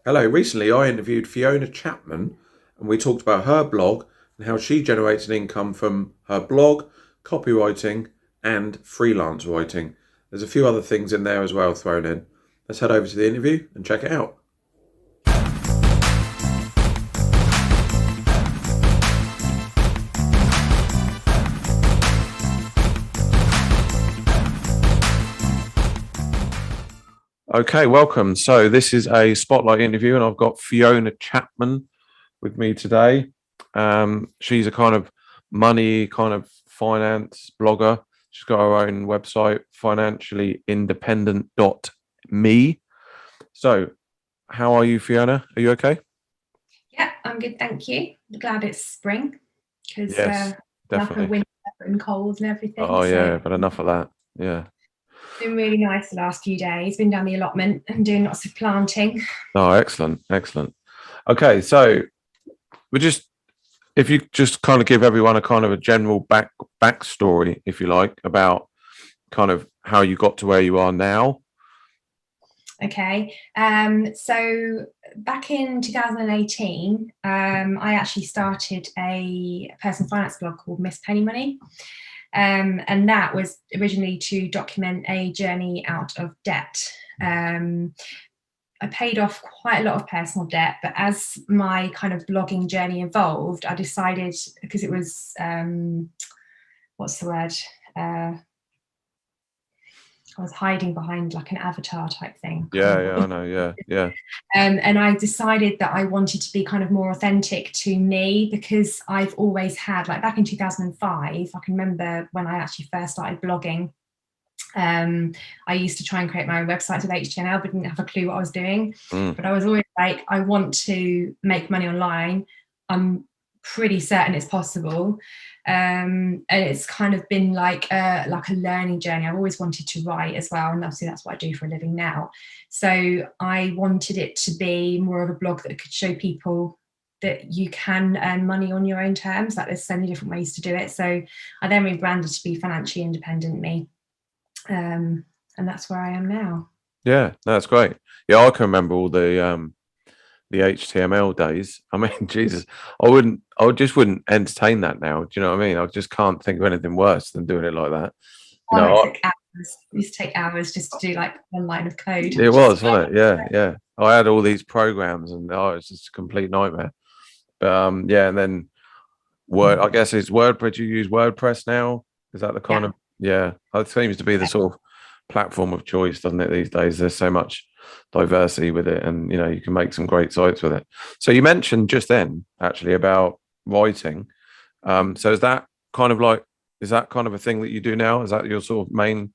Hello, recently I interviewed Fiona Chapman and we talked about her blog and how she generates an income from her blog, copywriting, and freelance writing. There's a few other things in there as well thrown in. Let's head over to the interview and check it out. Okay, welcome. So, this is a spotlight interview, and I've got Fiona Chapman with me today. She's a kind of money, kind of finance blogger. She's got her own website, financiallyindependent.me. So, how are you, Fiona? Are you okay? Yeah, I'm good, thank you. Glad it's spring because Yes, enough of definitely. winter and cold and everything. Oh, So yeah, but enough of that. Yeah. it's been really nice the last few days. Been down the allotment and doing lots of planting. Oh, excellent, excellent. Okay, so we just if you just kind of give everyone a kind of a general backstory, if you like, about kind of how you got to where you are now. Okay, so back in 2018, I actually started a personal finance blog called Miss Penny Money. And that was originally to document a journey out of debt. I paid off quite a lot of personal debt, but as my kind of blogging journey evolved, I decided, because it was what's the word? I was hiding behind like an avatar type thing. Can't Yeah, remember yeah, what I know. Yeah, yeah. and I decided that I wanted to be kind of more authentic to me, because I've always had, like back in 2005, I can remember when I actually first started blogging. I used to try and create my own websites with HTML, but didn't have a clue what I was doing. Mm, But I was always like, I want to make money online. I'm pretty certain it's possible. And it's kind of been like a learning journey. I've always wanted to write as well, and obviously that's what I do for a living now. So I wanted it to be more of a blog that could show people that you can earn money on your own terms. Like there's so many different ways to do it. So I then rebranded to be Financially Independent Me, and that's where I am now. yeah, that's great. Yeah, I can remember all the HTML days. I mean, Jesus, I just wouldn't entertain that now. Do you know what I mean? I just can't think of anything worse than doing it like that. You Oh, know, it took hours. It used to take hours just to do like one line of code. it Just was, wasn't it? Yeah, yeah. I had all these programs, and it's just a complete nightmare. But yeah, and then Word. I guess it's WordPress. You use WordPress now. Is that the kind yeah, of yeah? That seems to be the sort of platform of choice, doesn't it? These days, there's so much diversity with it, and you can make some great sites with it. So you mentioned just then actually about writing. So is that kind of a thing that you do now? Is that your sort of main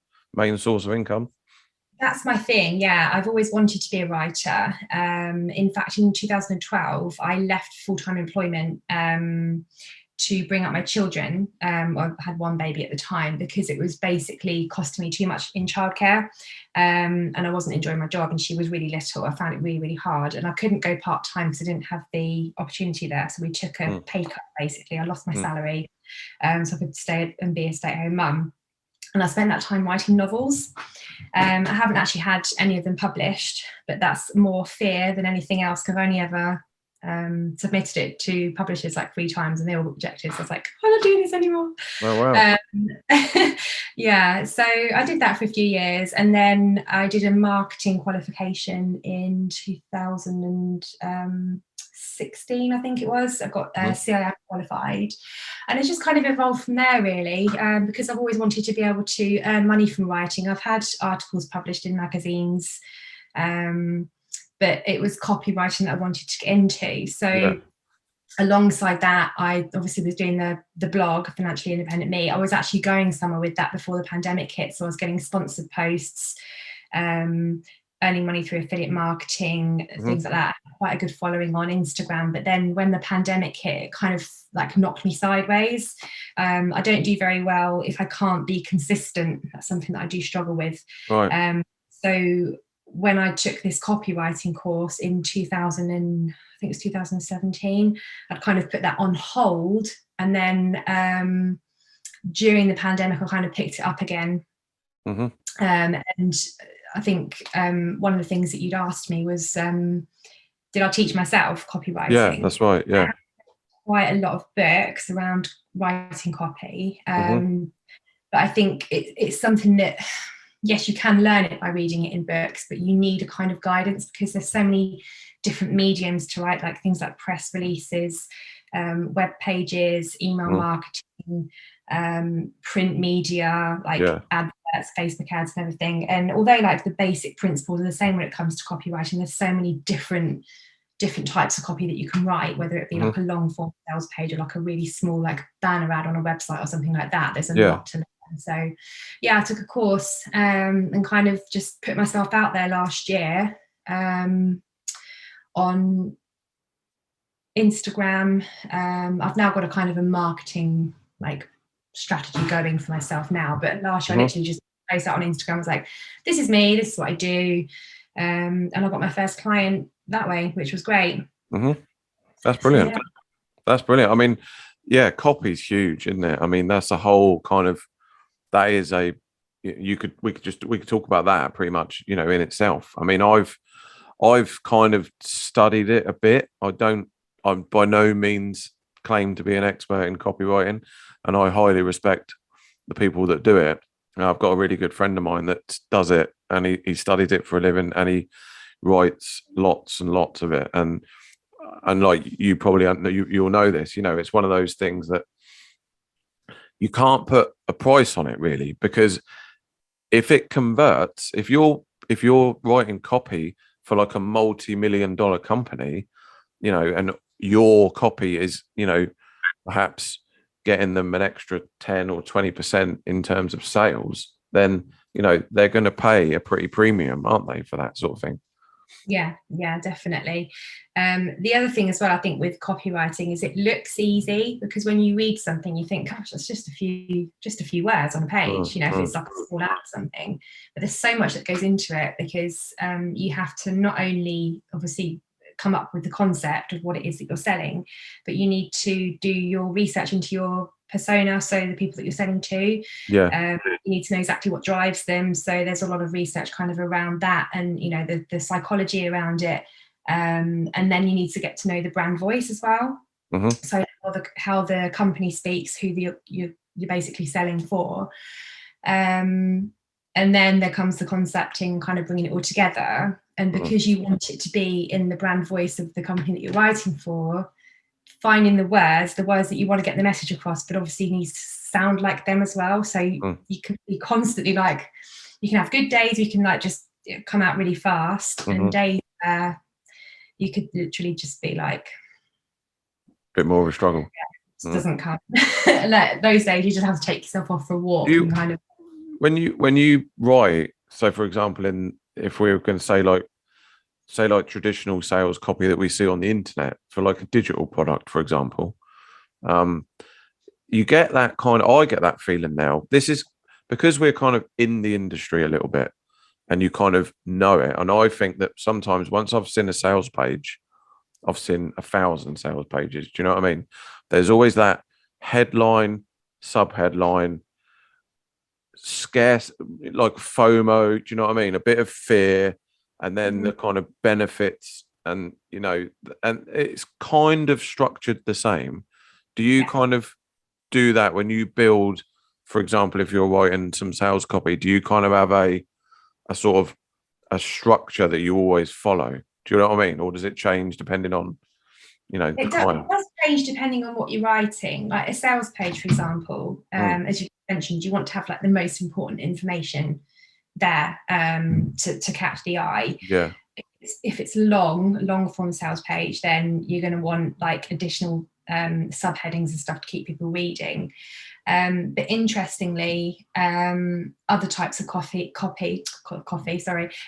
source of income? that's my thing. Yeah, I've always wanted to be a writer. In fact, in 2012, I left full-time employment to bring up my children. I had one baby at the time, because it was basically costing me too much in childcare, and I wasn't enjoying my job. And she was really little. I found it really, really hard, and I couldn't go part-time because I didn't have the opportunity there. So we took a Mm, pay cut. Basically, I lost my mm, salary, so I could stay and be a stay-at-home mum. And I spent that time writing novels. I haven't actually had any of them published, but that's more fear than anything else. I've only ever submitted it to publishers like 3 times, and they all rejected. So I was like, I'm not doing this anymore. oh wow. Um, yeah, so I did that for a few years, and then I did a marketing qualification in 2016, I think it was. I got Mhm. CIM qualified, and it's just kind of evolved from there, really, because I've always wanted to be able to earn money from writing. I've had articles published in magazines, um, but it was copywriting that I wanted to get into. Yeah. So alongside that, I obviously was doing the blog Financially Independent Me. I was actually going somewhere with that before the pandemic hit, so I was getting sponsored posts, um, earning money through affiliate marketing, Mhm. things like that. Quite a good following on Instagram. But then when the pandemic hit, it kind of like knocked me sideways. I don't do very well if I can't be consistent. That's something that I do struggle with. Right. So when I took this copywriting course in 2000, I think it was 2017, I'd kind of put that on hold. And then during the pandemic, I kind of picked it up again. Hmm. And I think one of the things that you'd asked me was did I teach myself Yeah, copywriting? that's right. Yeah. Quite a lot of books around writing copy. Mm-hmm. But I think it's something that, yes, you can learn it by reading it in books, but you need a kind of guidance because there's so many different mediums to write, like things like press releases, web pages, email marketing, print media, like adverts, Facebook ads and everything. And although like the basic principles are the same when it comes to copywriting, there's so many different types of copy that you can write, whether it be like a long form sales page or like a really small like banner ad on a website or something like that. There's a lot to learn. So yeah, I took a course and kind of just put myself out there last year on Instagram. I've now got a kind of a marketing like strategy going for myself now, but last year I literally just posted out on Instagram. I was like, this is me, this is what I do. And I got my first client that way, which was great. That's brilliant. So, yeah. That's brilliant. I mean, yeah, copy's huge, isn't it? I mean, that's a whole kind of, that is a, we could talk about that pretty much, in itself. I mean, I've kind of studied it a bit. I'm by no means claim to be an expert in copywriting, and I highly respect the people that do it. I've got a really good friend of mine that does it, and he studied it for a living, and he writes lots and lots of it. And like you probably you'll know this, it's one of those things that you can't put a price on it really, because if it converts, if you're writing copy for like a multi-million-dollar company, and your copy is, perhaps getting them an extra 10 or 20% in terms of sales, then, they're going to pay a pretty premium, aren't they, for that sort of thing? Yeah, definitely. The other thing as well, I think with copywriting is it looks easy because when you read something, you think, gosh, that's just a few words on a page, if it's like a small ad or something. But there's so much that goes into it because you have to not only obviously come up with the concept of what it is that you're selling, but you need to do your research into your persona, so the people that you're selling to. You need to know exactly what drives them, so there's a lot of research kind of around that, and the psychology around it, and then you need to get to know the brand voice as well. So how the company speaks, who you're basically selling for, and then there comes the concepting, kind of bringing it all together. And because you want it to be in the brand voice of the company that you're writing for, finding the words that you want to get the message across, but obviously needs to sound like them as well. So you can be constantly like, you can have good days, you can like just come out really fast, and days where you could literally just be like a bit more of a struggle. It doesn't come. Like, those days you just have to take yourself off for a walk and kind of when you write. So for example, if we were going to say like traditional sales copy that we see on the internet for like a digital product, for example, you get that I get that feeling now. This is because we're kind of in the industry a little bit and you kind of know it. And I think that sometimes once I've seen a sales page, I've seen 1,000 sales pages. Do you know what I mean? There's always that headline, sub-headline, scarce, like FOMO. Do you know what I mean? A bit of fear, and then the kind of benefits, and and it's kind of structured the same. Do you kind of do that when you build, for example, if you're writing some sales copy, do you kind of have a sort of a structure that you always follow? Do you know what I mean? Or does it change depending on, it does change depending on what you're writing. Like a sales page, for example, as you mentioned, you want to have like the most important information there to catch the eye. Yeah. If it's long form sales page, then you're going to want like additional subheadings and stuff to keep people reading. But interestingly, other types of copy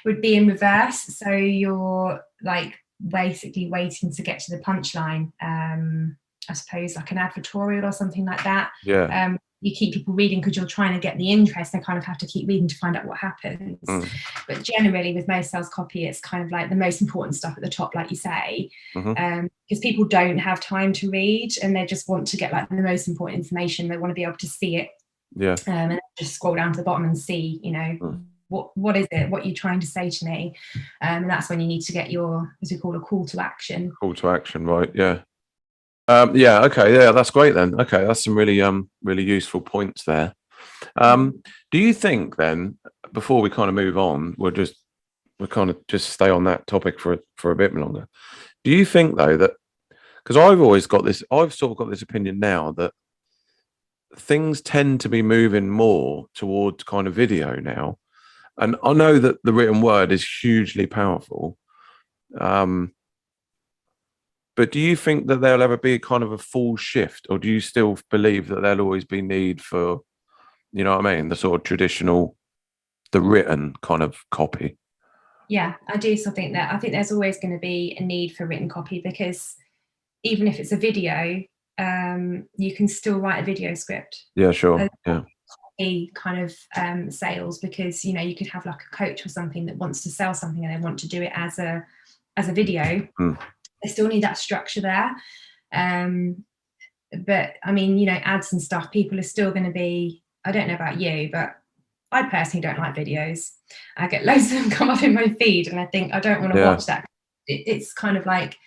would be in reverse. So you're like basically waiting to get to the punchline. I suppose like an advertorial or something like that. Yeah. You keep people reading because you're trying to get the interest. They kind of have to keep reading to find out what happens. But generally with most sales copy, it's kind of like the most important stuff at the top, like you say, because people don't have time to read and they just want to get like the most important information. They want to be able to see it, and just scroll down to the bottom and see, what is it? What are you trying to say to me? And that's when you need to get your, as we call, a call to action. Call to action, right? Yeah. Yeah. Okay. Yeah, that's great then. Okay, that's some really really useful points there. Do you think then, before we kind of move on, we'll kind of just stay on that topic for a bit longer. Do you think though that, because I've sort of got this opinion now that things tend to be moving more towards kind of video now, and I know that the written word is hugely powerful. But do you think that there'll ever be kind of a full shift, or do you still believe that there'll always be need for, you know what I mean, the sort of traditional, the written kind of copy? Yeah, I do still think that. I think there's always going to be a need for written copy, because even if it's a video, you can still write a video script. Yeah, sure. Yeah. Kind of sales, because you could have like a coach or something that wants to sell something and they want to do it as a video. They still need that structure there. But I mean, ads and stuff, people are still going to be, I don't know about you, but I personally don't like videos. I get loads of them come up in my feed and I think I don't want to watch that. It's kind of like,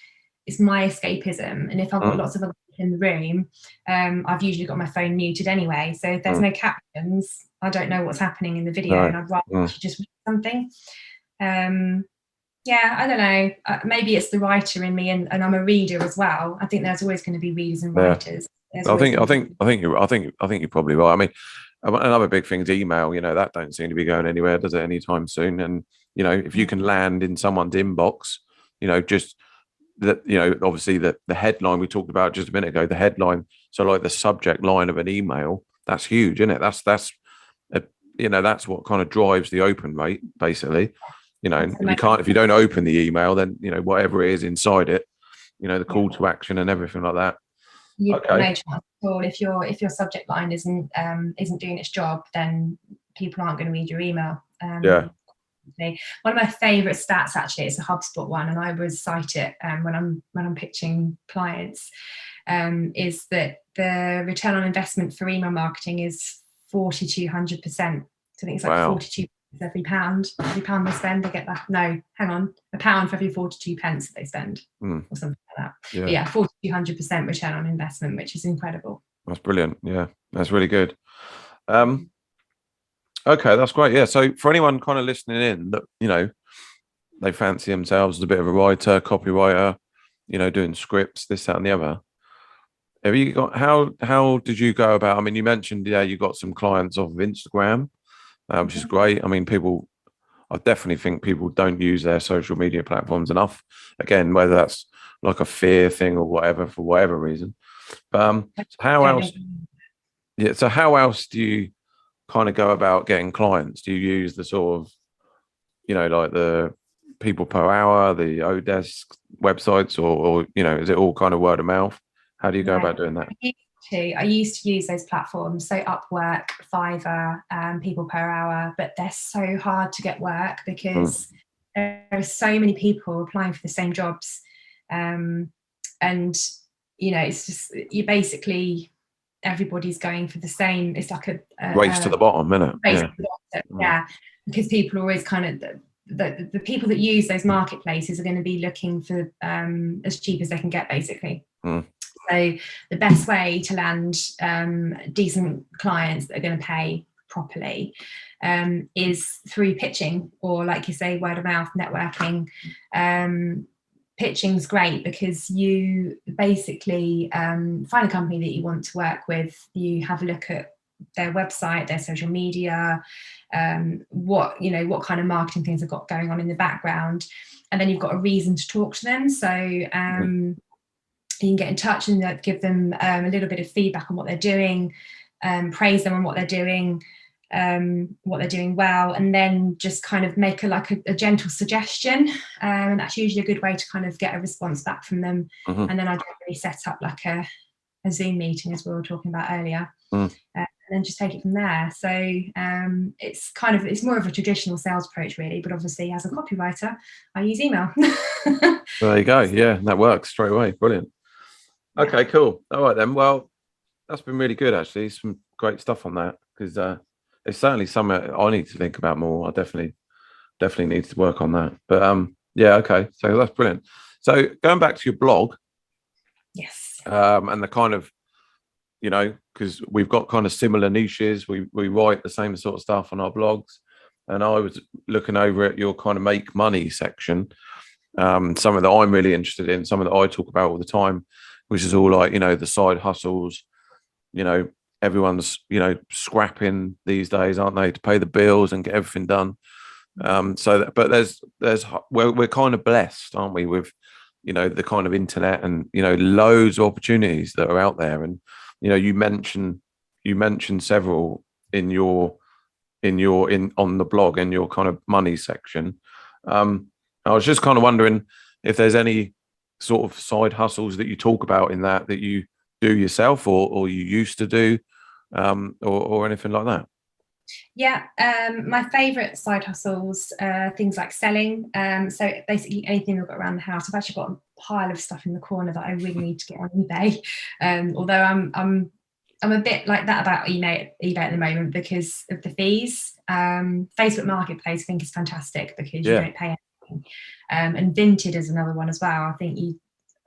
it's my escapism. And if I've got lots of other people in the room, I've usually got my phone muted anyway. So if there's no captions, I don't know what's happening in the video, and I'd rather just read something. Yeah, I don't know. Maybe it's the writer in me, and I'm a reader as well. I think there's always going to be readers and writers. I think you're probably right. I mean, another big thing is email. That don't seem to be going anywhere, does it, anytime soon? And if you can land in someone's inbox, just that, obviously the headline we talked about just a minute ago, the headline. So like the subject line of an email, that's huge, isn't it? That's that's what kind of drives the open rate, basically. If you don't open the email, then whatever it is inside it, the call to action and everything like that. You've got no chance at all. If your subject line isn't doing its job, then people aren't going to read your email. One of my favorite stats, actually, it's a HubSpot one, and I always cite it when I'm pitching clients, is that the return on investment for email marketing is 4,200%. So I think it's like 42 every pound they spend, they get that. No, hang on, a pound for every 42 pence that they spend, or something like that. But yeah, 4,200% return on investment, which is incredible. That's brilliant. Yeah, that's really good. Okay, that's great. Yeah, so for anyone kind of listening in that they fancy themselves as a bit of a writer, copywriter, doing scripts, this, that, and the other. Have you got, how did you go about? I mean, you mentioned you got some clients off of Instagram, which is great. I mean, I definitely think people don't use their social media platforms enough. Again, whether that's like a fear thing or whatever, for whatever reason. But how else? Yeah. So how else do you kind of go about getting clients? Do you use the sort of, like the people per hour, the Odesk websites, or is it all kind of word of mouth? How do you go about doing that? I used to use those platforms, so Upwork, Fiverr, people per hour, but they're so hard to get work because there are so many people applying for the same jobs, and it's just, you basically, everybody's going for the same. It's like a race to the bottom, isn't it? Yeah, because people are always kind of the people that use those marketplaces are going to be looking for as cheap as they can get, basically. So the best way to land decent clients that are going to pay properly is through pitching, or, like you say, word of mouth, networking. Pitching's great because you basically find a company that you want to work with. You have a look at their website, their social media, what kind of marketing things they've got going on in the background, and then you've got a reason to talk to them. So you can get in touch and give them a little bit of feedback on what they're doing, praise them on what they're doing well, and then just kind of make a gentle suggestion, and that's usually a good way to kind of get a response back from them. And then I generally set up like a Zoom meeting, as we were talking about earlier, and then just take it from there. So it's more of a traditional sales approach, really, but obviously as a copywriter I use email. There you go. Yeah, that works straight away. Brilliant. Okay, cool. All right then. Well, that's been really good, actually. Some great stuff on that, because it's certainly something I need to think about more. I definitely need to work on that. But yeah, okay. So that's brilliant. So going back to your blog, Yes. and the kind of, because we've got kind of similar niches. We write the same sort of stuff on our blogs, and I was looking over at your kind of make money section. Something that I'm really interested in, something that I talk about all the time, which is all like, the side hustles. You know, everyone's, scrapping these days, aren't they, to pay the bills and get everything done. But we're kind of blessed, aren't we, with, the kind of internet and, loads of opportunities that are out there. And, you mentioned several in on the blog in your kind of money section. I was just kind of wondering if there's any sort of side hustles that you talk about in that you do yourself or you used to do, or anything like that. Yeah, my favourite side hustles, things like selling. So basically anything I've got around the house. I've actually got a pile of stuff in the corner that I really need to get on eBay. Although I'm a bit like that about eBay at the moment because of the fees. Facebook Marketplace I think is fantastic because you don't pay anything. And Vinted is another one as well. I think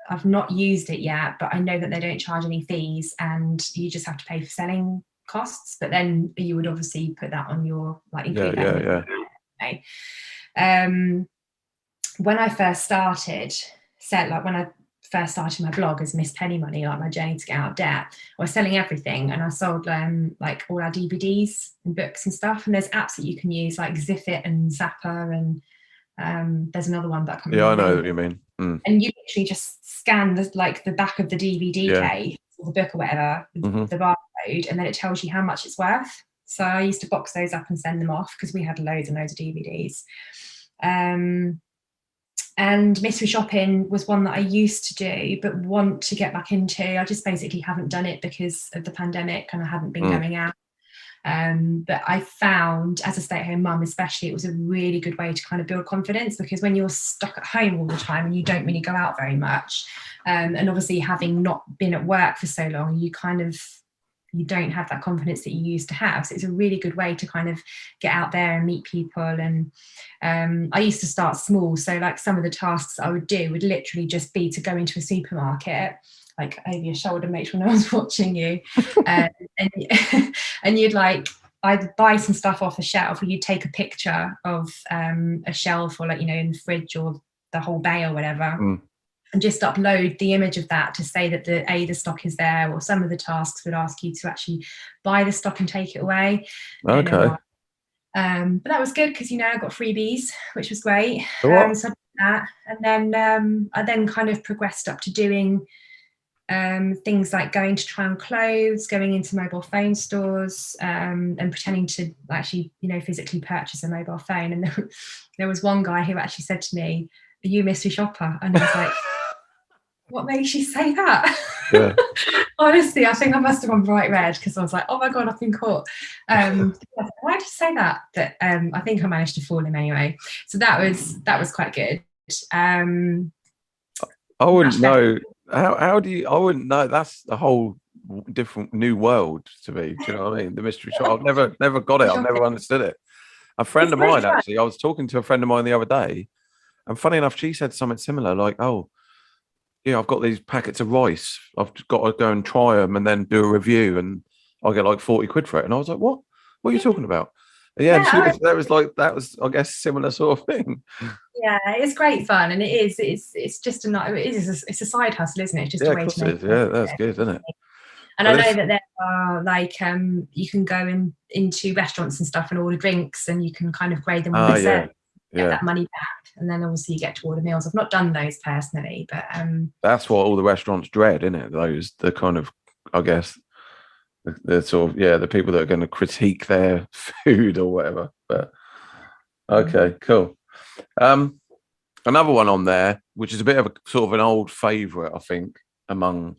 I've not used it yet, but I know that they don't charge any fees and you just have to pay for selling costs, but then you would obviously put that on your include that. When I first started my blog as Miss Penny Money, like my journey to get out of debt, I was selling everything, and I sold like all our DVDs and books and stuff. And there's apps that you can use like Ziffit and Zapper, and there's another one that I can't remember. I know what you mean. And you literally just scan the back of the DVD case or the book or whatever, the barcode, and then it tells you how much it's worth. So I used to box those up and send them off because we had loads and loads of DVDs. And mystery shopping was one that I used to do but want to get back into. I just basically haven't done it because of the pandemic and I haven't been going out. But I found, as a stay-at-home mum especially, it was a really good way to kind of build confidence, because when you're stuck at home all the time and you don't really go out very much, and obviously having not been at work for so long, you don't have that confidence that you used to have. So it's a really good way to kind of get out there and meet people. And I used to start small. So like some of the tasks I would do would literally just be to go into a supermarket, like over your shoulder, make sure no one's watching you. And you'd like either buy some stuff off a shelf, or you'd take a picture of a shelf, or in the fridge or the whole bay or whatever. And just upload the image of that to say that the stock is there, or some of the tasks would ask you to actually buy the stock and take it away. Okay. But that was good because I got freebies, which was great. So I did that, and then I then kind of progressed up to doing things like going to try on clothes, going into mobile phone stores, and pretending to actually physically purchase a mobile phone. And there was one guy who actually said to me, "Are you a mystery shopper?" And I was like, what makes you say that? Yeah. Honestly, I think I must have gone bright red because I was like, oh my God, I've been caught. Why did you say that? But I think I managed to fool him anyway. So that was quite good. I wouldn't know. How do you? I wouldn't know. That's a whole different new world to me. Do you know what I mean? The mystery shop. I've never got it. I've never understood it. A friend of mine, actually, I was talking to a friend of mine the other day, and funny enough, she said something similar, like, "Oh, yeah, I've got these packets of rice. I've got to go and try them and then do a review, and I'll get like 40 quid for it." And I was like, "What? What are you talking about?" And that was, I guess, similar sort of thing. Yeah, it's great fun, and it's just it's a side hustle, isn't it? It's just a way to make it. Yeah, that's good, isn't it? And I know that there are like you can go into restaurants and stuff and order drinks, and you can kind of grade them when they serve, get that money back, and then obviously you get to order meals. I've not done those personally, but that's what all the restaurants dread, isn't it? The kind of, I guess, the sort of the people that are going to critique their food or whatever. But okay, cool. Another one on there, which is a bit of a sort of an old favorite, I think, among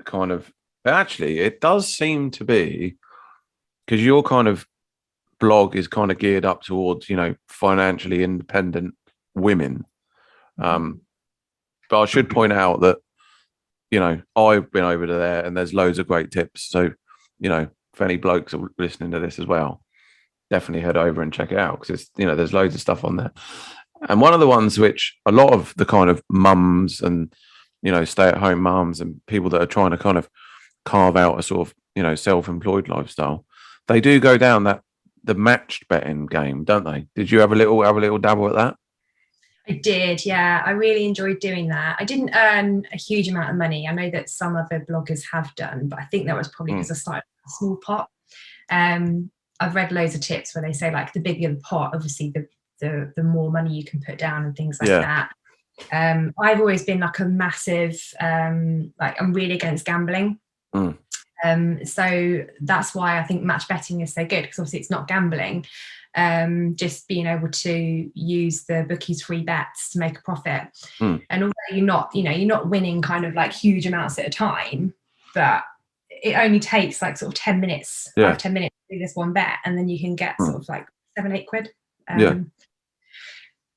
kind of, actually, it does seem to be, because your kind of blog is kind of geared up towards, financially independent women. But I should point out that, I've been over there and there's loads of great tips. So, if any blokes are listening to this as well, definitely head over and check it out, because it's, there's loads of stuff on there. And one of the ones which a lot of the kind of mums and, stay-at-home mums and people that are trying to kind of carve out a sort of, self-employed lifestyle, they do go down the matched betting game, don't they? Did you have a little dabble at that? I did, yeah. I really enjoyed doing that. I didn't earn a huge amount of money. I know that some other bloggers have done, but I think that was probably because I started a small pot. I've read loads of tips where they say, like, the bigger the pot, obviously the more money you can put down and things like that. I've always been like a massive, like, I'm really against gambling. So that's why I think match betting is so good, because obviously it's not gambling. Just being able to use the bookies' free bets to make a profit. And although you're not winning kind of like huge amounts at a time, but it only takes like sort of 10 minutes, 5-10 minutes to do this one bet, and then you can get sort of like 7-8 quid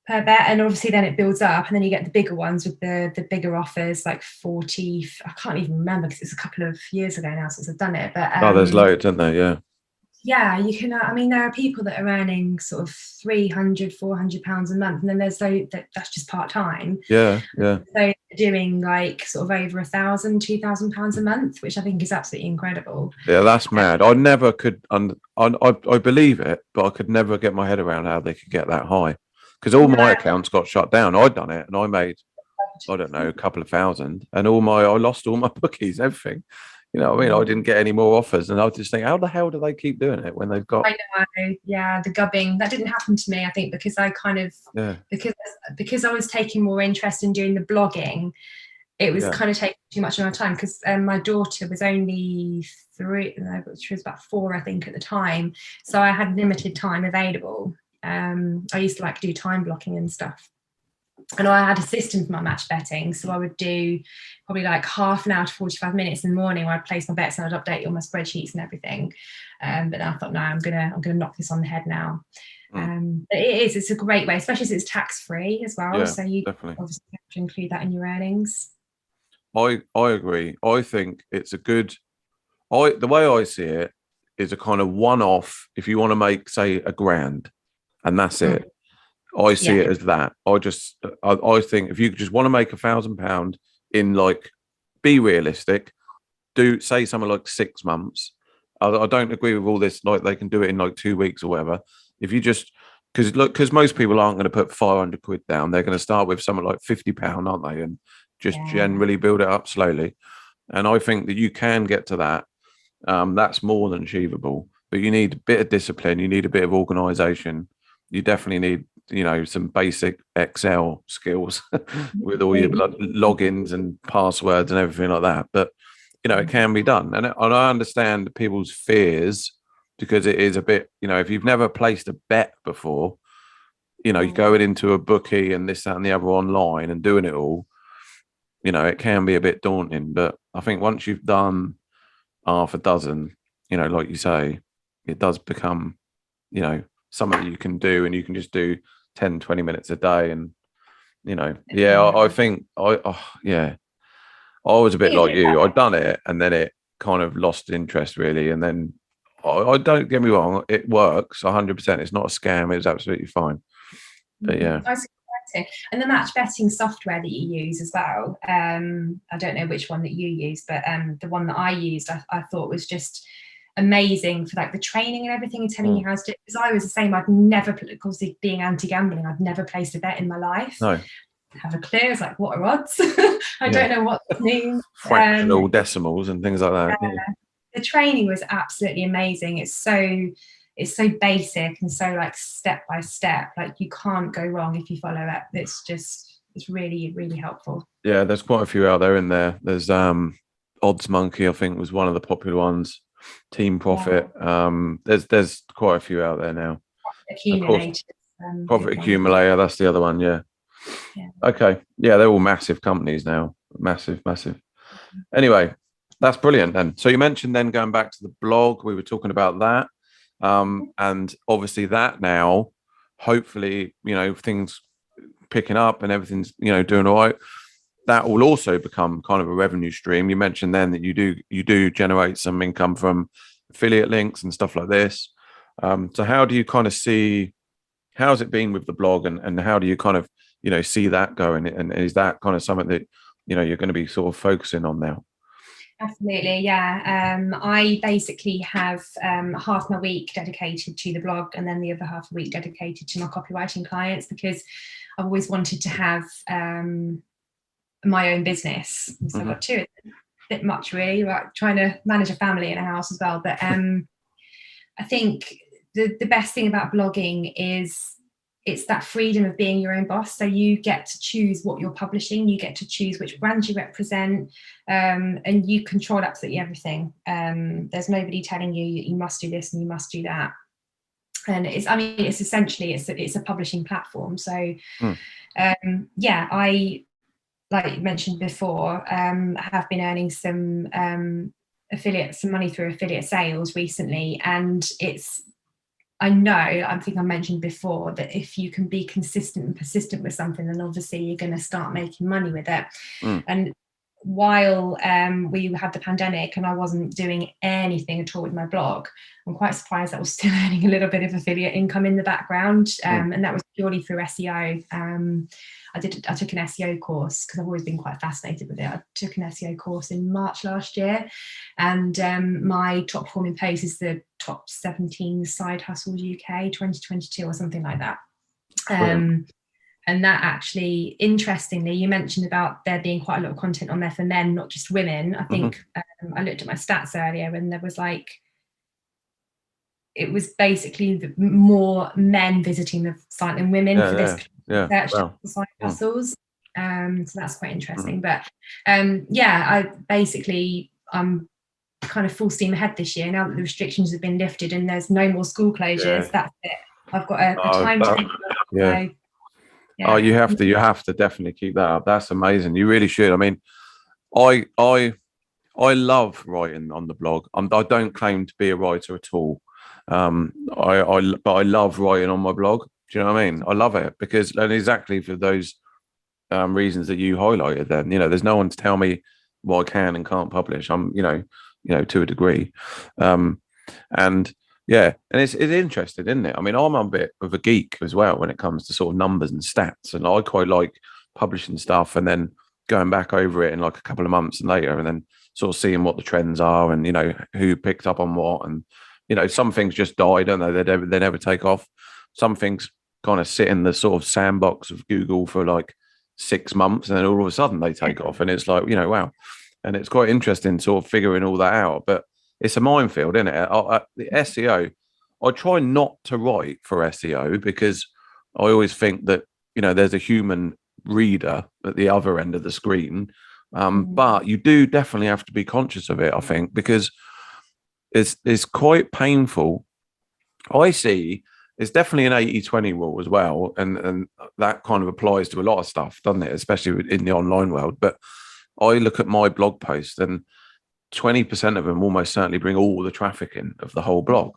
per bet. And obviously then it builds up, and then you get the bigger ones with the bigger offers, like 40. I can't even remember because it's a couple of years ago now since I've done it. But there's loads, isn't there? Yeah, you can. I mean, there are people that are earning sort of £300-400 a month, and then there's that's just part time. So doing like sort of over £1,000-2,000 a month, which I think is absolutely incredible. Yeah, that's mad. I never could. I believe it, but I could never get my head around how they could get that high, because all my accounts got shut down. I'd done it, and I made, I don't know, a couple of thousand, and I lost all my bookies, everything. You know what I mean? I didn't get any more offers, and I was just thinking, how the hell do they keep doing it when they've got? I know, yeah, the gubbing. That didn't happen to me, I think, because I kind of because I was taking more interest in doing the blogging. It was kind of taking too much of my time, because my daughter was only 3, she was about 4, I think, at the time. So I had limited time available. I used to like do time blocking and stuff. And I had a system for my match betting, so I would do probably like half an hour to 45 minutes in the morning where I'd place my bets and I'd update all my spreadsheets and everything. But then I thought, no, I'm gonna knock this on the head now. But it's a great way, especially since it's tax free as well. So you definitely obviously have to include that in your earnings. I agree. I think it's a good. The way I see it is a kind of one-off. If you want to make, say, £1,000, and that's it. I see it as that. I think if you just want to make £1,000 in, like, be realistic, do say something like 6 months. I don't agree with all this, like they can do it in like 2 weeks or whatever. If you just, because most people aren't going to put 500 quid down, they're going to start with something like £50, aren't they? And just generally build it up slowly. And I think that you can get to that. That's more than achievable, but you need a bit of discipline. You need a bit of organization. You definitely need, some basic Excel skills with all your logins and passwords and everything like that. But, it can be done. And I understand people's fears, because it is a bit, if you've never placed a bet before, you're going into a bookie and this, that, and the other online and doing it all, it can be a bit daunting. But I think once you've done half a dozen, like you say, it does become, something that you can do, and you can just do 10-20 minutes a day. And I think I was a bit like you. I'd done it, and then it kind of lost interest, really. And then I don't get me wrong, it works 100%. It's not a scam. It's absolutely fine. But and the match betting software that you use as well, I don't know which one that you use, but the one that I used, I thought was just amazing for like the training and everything, and telling you how to do it. Because I was the same. I'd never, obviously being anti-gambling, I'd never placed a bet in my life. No. Have a clue. It's like, what are odds? I don't know what it means. Fractional decimals and things like that. The training was absolutely amazing. It's so basic and so like step by step. Like, you can't go wrong if you follow it. It's really, really helpful. Yeah, there's quite a few out there in there. There's Odds Monkey, I think, was one of the popular ones. Team Profit. There's quite a few out there now. Profit Accumulator, that's the other one. Yeah. Okay. Yeah, they're all massive companies now. Massive. Anyway, that's brilliant then. So you mentioned then going back to the blog, we were talking about that. And obviously that now, hopefully, things picking up and everything's, doing all right. That will also become kind of a revenue stream. You mentioned then that you do generate some income from affiliate links and stuff like this. So how do you kind of see, how's it been with the blog, and how do you kind of, see that going? And is that kind of something that, you're going to be sort of focusing on now? Absolutely, yeah. I basically have half my week dedicated to the blog, and then the other half a week dedicated to my copywriting clients, because I've always wanted to have my own business. So I've got two. It's a bit much, really, like trying to manage a family in a house as well. But I think the best thing about blogging is it's that freedom of being your own boss. So you get to choose what you're publishing, you get to choose which brand you represent, and you control absolutely everything. There's nobody telling you you must do this and you must do that. And it's essentially it's a publishing platform. So yeah, I, like you mentioned before, have been earning some money through affiliate sales recently, and I think I mentioned before that if you can be consistent and persistent with something, then obviously you're going to start making money with it. And while we had the pandemic and I wasn't doing anything at all with my blog, I'm quite surprised I was still earning a little bit of affiliate income in the background, and that was purely through SEO. I took an SEO course because I've always been quite fascinated with it. I took an SEO course in March last year, and my top performing post is the top 17 side hustles UK 2022 or something like that. And that actually, interestingly, you mentioned about there being quite a lot of content on there for men, not just women. I think I looked at my stats earlier, and there was it was basically more men visiting the site than women for this search side hustles. So that's quite interesting. But I'm kind of full steam ahead this year now that the restrictions have been lifted and there's no more school closures. That's it. I've got a time to Oh, you have to definitely keep that up. That's amazing. You really should. I mean, I love writing on the blog. I don't claim to be a writer at all. But I love writing on my blog. Do you know what I mean? I love it because, and exactly for those reasons that you highlighted. Then there's no one to tell me what I can and can't publish. I'm to a degree, and yeah, and it's interesting, isn't it? I mean, I'm a bit of a geek as well when it comes to sort of numbers and stats, and I quite like publishing stuff and then going back over it in like a couple of months and later, and then sort of seeing what the trends are and who picked up on what, and some things just die, don't they? They never take off. Some things kind of sit in the sort of sandbox of Google for like 6 months, and then all of a sudden they take off, and it's like wow. And it's quite interesting sort of figuring all that out, but it's a minefield, isn't it? The SEO, I try not to write for SEO because I always think that there's a human reader at the other end of the screen, but you do definitely have to be conscious of it, I think, because it's quite painful. I see it's definitely an 80-20 rule as well, and that kind of applies to a lot of stuff, doesn't it? Especially in the online world. But I look at my blog posts, and 20% of them almost certainly bring all the traffic in of the whole blog.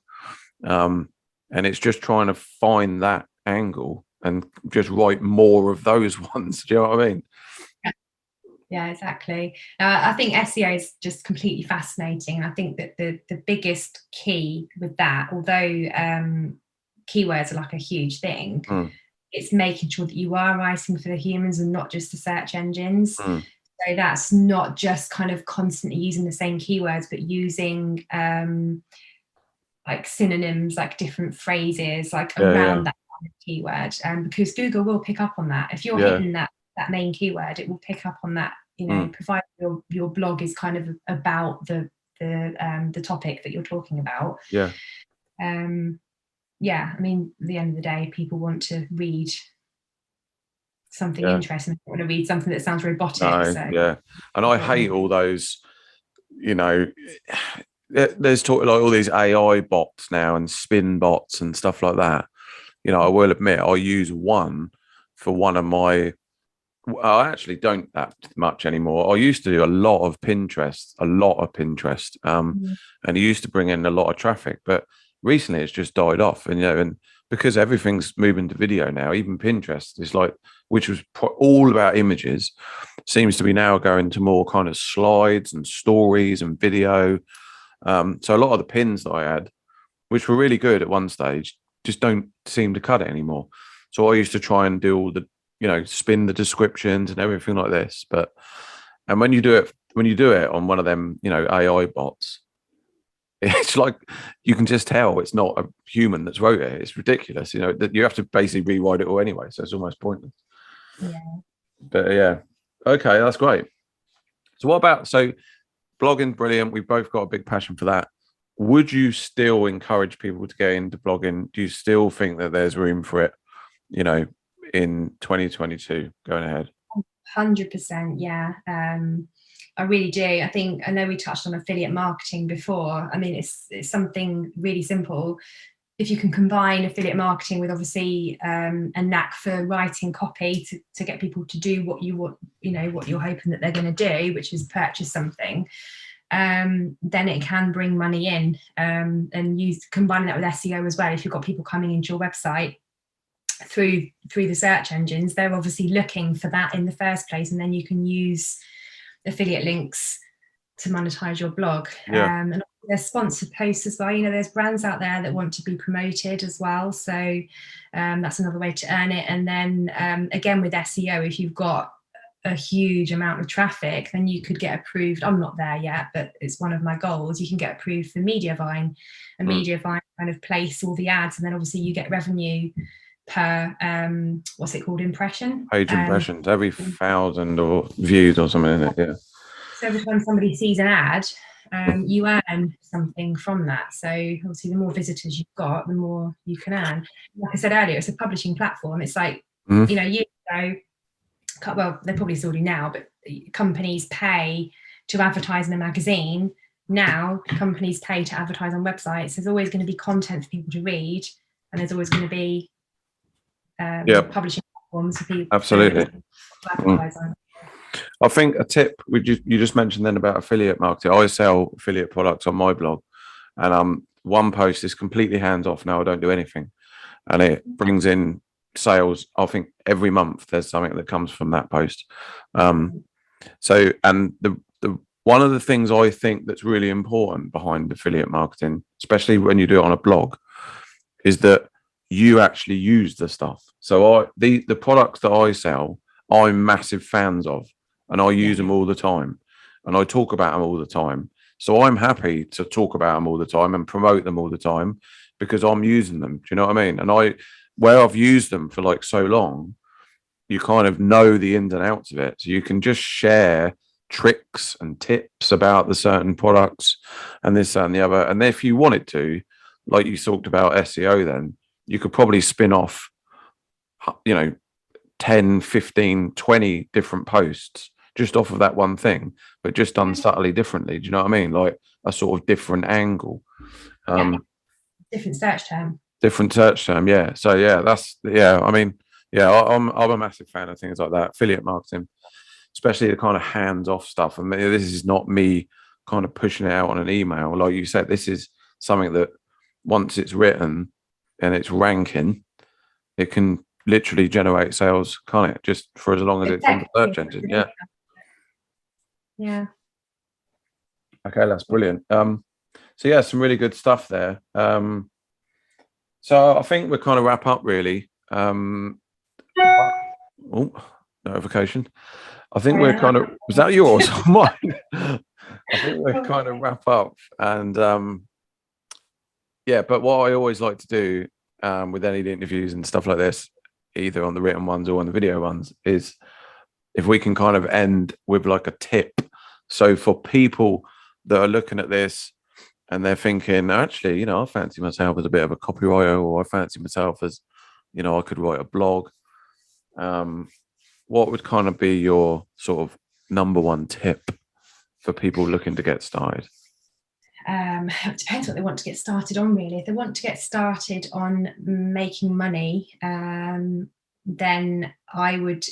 And it's just trying to find that angle and just write more of those ones. Do you know what I mean? Yeah, exactly. I think SEO is just completely fascinating. And I think that the biggest key with that, although keywords are like a huge thing, it's making sure that you are writing for the humans and not just the search engines. So that's not just kind of constantly using the same keywords, but using like synonyms, like different phrases, like around that kind of keyword. Because Google will pick up on that. If you're hitting that main keyword, it will pick up on that. Provided your blog is kind of about the topic that you're talking about. I mean, at the end of the day, people want to read something interesting. I want to read something that sounds robotic. And I hate all those, there's talk like all these AI bots now and spin bots and stuff like that. I will admit I use one for one of my, I actually don't that much anymore. I used to do a lot of Pinterest, and it used to bring in a lot of traffic, but recently it's just died off. And because everything's moving to video now, even Pinterest is like, which was all about images, seems to be now going to more kind of slides and stories and video. So a lot of the pins that I had which were really good at one stage, just don't seem to cut it anymore. So I used to try and do all the, spin the descriptions and everything like this. And when you do it on one of them, AI bots, it's like you can just tell it's not a human that's wrote it. It's ridiculous, that you have to basically rewrite it all anyway. So it's almost pointless. Yeah. But yeah, okay, that's great. So what about blogging? Brilliant. We've both got a big passion for that. Would you still encourage people to get into blogging? Do you still think that there's room for it, in 2022 going ahead? 100%, yeah. I really do. I know we touched on affiliate marketing before. I mean, it's something really simple. If you can combine affiliate marketing with obviously a knack for writing copy to get people to do what you want, what you're hoping that they're going to do, which is purchase something, then it can bring money in. And combining that with SEO as well. If you've got people coming into your website through the search engines, they're obviously looking for that in the first place, and then you can use affiliate links to monetize your blog. And there's sponsored posts as well. There's brands out there that want to be promoted as well, so that's another way to earn it. And then again, with SEO, if you've got a huge amount of traffic, then you could get approved. I'm not there yet, but it's one of my goals. You can get approved for Mediavine, and Mediavine kind of place all the ads, and then obviously you get revenue per what's it called, impression, page impressions, every 1,000 or views or something in it. Yeah. So every time somebody sees an ad, you earn something from that. So obviously the more visitors you've got, the more you can earn. Like I said earlier, it's a publishing platform. It's like, years ago, well, they probably still do now, but companies pay to advertise in a magazine. Now companies pay to advertise on websites. There's always going to be content for people to read, and there's always going to be publishing platforms for people. Absolutely. I think a tip you just mentioned then about affiliate marketing. I sell affiliate products on my blog, and one post is completely hands off now. I don't do anything, and it brings in sales. I think every month there's something that comes from that post. So, and the one of the things I think that's really important behind affiliate marketing, especially when you do it on a blog, is that you actually use the stuff. So the products that I sell, I'm massive fans of, and I use them all the time, and I talk about them all the time. So I'm happy to talk about them all the time and promote them all the time because I'm using them. Do you know what I mean? And where I've used them for like so long, you kind of know the ins and outs of it. So you can just share tricks and tips about the certain products and this, that, and the other. And if you wanted to, like you talked about SEO, then you could probably spin off, 10, 15, 20 different posts just off of that one thing, but just done subtly differently. Do you know what I mean? Like a sort of different angle. Different search term. Yeah. So I'm a massive fan of things like that. Affiliate marketing, especially the kind of hands-off stuff. And this is not me kind of pushing it out on an email. Like you said, this is something that once it's written and it's ranking, it can literally generate sales, can't it? Just for as long as it's on the search engine. Yeah. Yeah. Okay, that's brilliant. So yeah, some really good stuff there. So I think we'll kind of wrap up really. Notification. I think we're kind of, was that yours or mine? I think we're kind of wrap up. And but what I always like to do with any interviews and stuff like this, either on the written ones or on the video ones, is if we can kind of end with like a tip. So for people that are looking at this and they're thinking, actually, I fancy myself as a bit of a copywriter, or I fancy myself as, I could write a blog. What would kind of be your sort of number one tip for people looking to get started? It depends what they want to get started on, really. If they want to get started on making money, then I would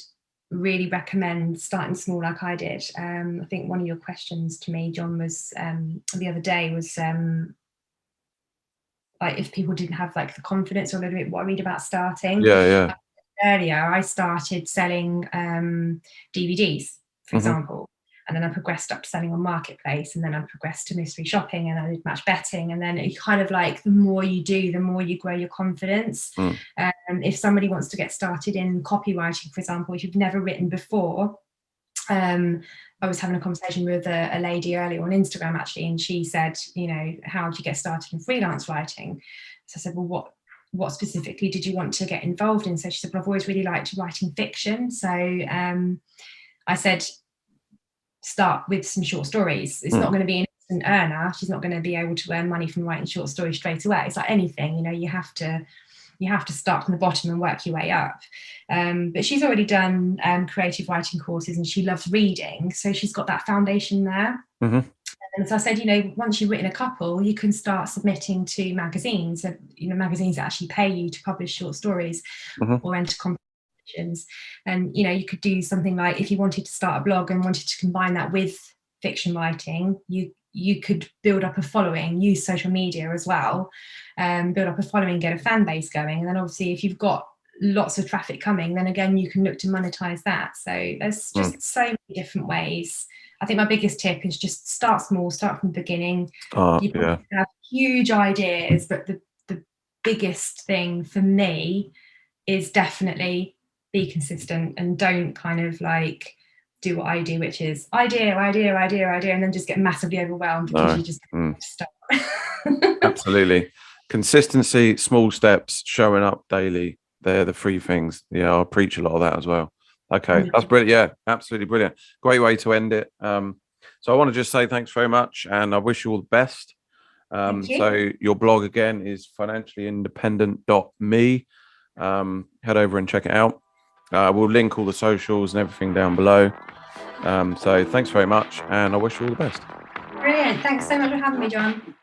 really recommend starting small like I did. I think one of your questions to me, John, was the other day was like if people didn't have like the confidence or a little bit worried about starting. Earlier, I started selling DVDs, for example. and then I progressed up to selling on marketplace, and then I progressed to mystery shopping, and I did match betting, and then it kind of like, the more you do, the more you grow your confidence. If somebody wants to get started in copywriting, for example, if you've never written before, I was having a conversation with a lady earlier on Instagram, actually, and she said, you know, how do you get started in freelance writing? So I said, well, what specifically did you want to get involved in? So she said, well, I've always really liked writing fiction. So I said, start with some short stories. It's not going to be an instant earner. She's not going to be able to earn money from writing short stories straight away. It's like anything, you know, you have to start from the bottom and work your way up. But she's already done creative writing courses, and she loves reading, so she's got that foundation there. And so I said, you know, once you've written a couple, you can start submitting to magazines. So, you know, magazines actually pay you to publish short stories or enter competitions. And, you know, you could do something like, if you wanted to start a blog and wanted to combine that with fiction writing, you could build up a following, use social media as well, build up a following, get a fan base going. And then obviously if you've got lots of traffic coming, then again, you can look to monetize that. So there's just so many different ways. I think my biggest tip is just start small, start from the beginning. You probably have huge ideas, but the biggest thing for me is definitely be consistent, and don't kind of like do what I do, which is idea, and then just get massively overwhelmed because you just start. Absolutely. Consistency, small steps, showing up daily. They're the three things. Yeah, I'll preach a lot of that as well. Okay, that's brilliant. Yeah, absolutely brilliant. Great way to end it. So I want to just say thanks very much, and I wish you all the best. So your blog again is financiallyindependent.me. Head over and check it out. We'll link all the socials and everything down below. So thanks very much, and I wish you all the best. Brilliant. Thanks so much for having me, John.